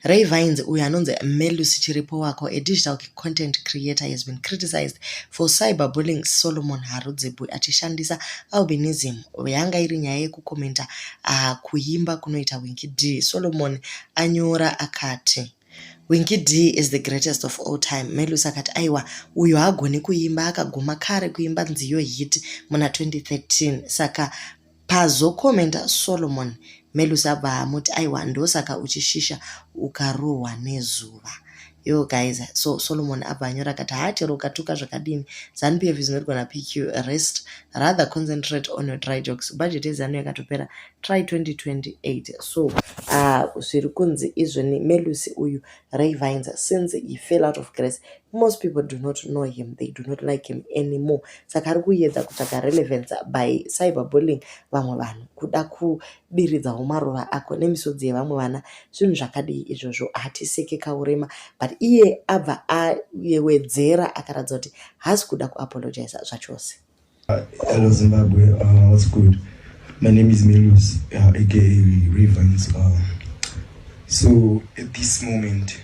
Rayvines uyo anonzi Melusi Chiripo wako, a digital content creator, has been criticized for cyberbullying Solomon Harudzibwi achishandisa albinism yanga iri nyaya yekukomenta kuimba kunoita Winky D. Solomon anyora akati Winky D is the greatest of all time. Melusi akati aiwa uyo hagoni kuimba akaguma kare kuimba ndiyo hit muna 2013 saka pazokomenta Solomon Melusi abva amuti aiwa ndosaka uchishisha ukarohwa nezuva. Yo guys, so Solomon abva anyora akati hachero ukatuka zvakadini ZANU-PF is not gonna pick you, rest, rather concentrate on your dry jokes. Budget yezanu yakatopera, try 2028. So zviri kunzi izvoni Melusi uyu Rayvines, since he fell out of grace, most people do not know him, they do not like him anymore. Saka ari kuedza kutsvaga relevance by cyberbullying vamwe vanhu, kuda kudiridzawo maruva ako nemisodzi yevamwe vana. Zvinhu zvakadii izvozvo hatiseki kaurema, but iye abva ayewedzera akaratidza kuti haasi kuda kuapologize zvachose. Hello Zimbabwe, what's good? My name is Melusi, aka Rayvines. So at this moment,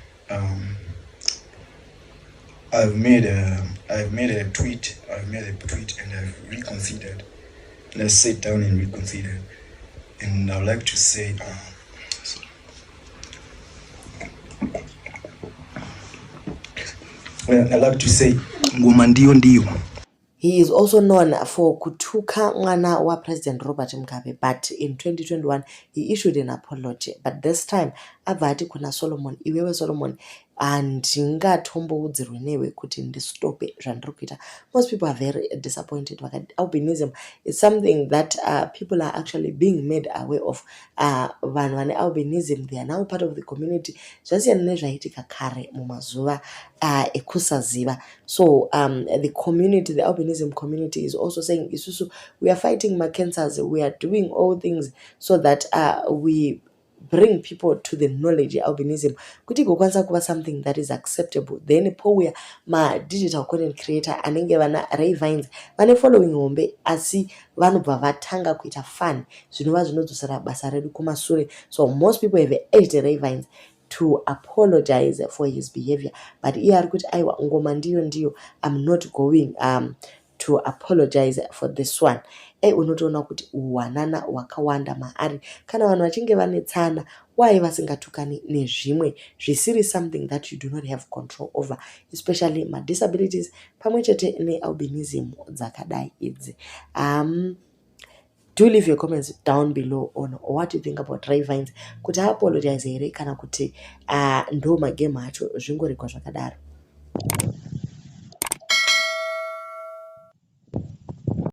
I've made a tweet, and I've reconsidered, and I sat down and reconsidered, and I'd like to say, Ngoma, ndiyo. He is also known for kutuka mwana wa President Robert Mugabe, but in 2021 he issued an apology. But this time avati kuna Solomon, iwewe Solomon, handingathomboudzirwe newe kuti ndistope zvandiri kuita. Most people are very disappointed. Albinism is something that people are actually being made aware of. Vanhu vane albinism, they are now part of the community. Zvasiyana nezvaitika kare mumazuva ekusaziva. So the community, the albinism community, is also saying, Isusu, we are fighting cancers, we are doing all things so that we bring people to the knowledge of albinism kuti gokwanisa kuva something that is acceptable. Then pouya digital content creator anenge vana Rayvines vane following hombe asi vanobva vatanga kuita fun zvinova zvinodzosera basa redu kumashure. So most people have urged Rayvines to apologize for his behavior, but iye ari kuti aiwa Ngoma ndiyo, I'm not going to apologize for this one. Unotoona kuti uwanana wakawanda maari kana vanhu vachinge vane tsana, why vasingatukani nezvimwe zvisiri something that you do not have control over, especially disabilities pamwe chete nealbinism dzakadai idzi. Do leave your comments down below on what you think about Rayvines, kuti apologize here kana kuti ndo magame acho zvingorekwa zvakadaro.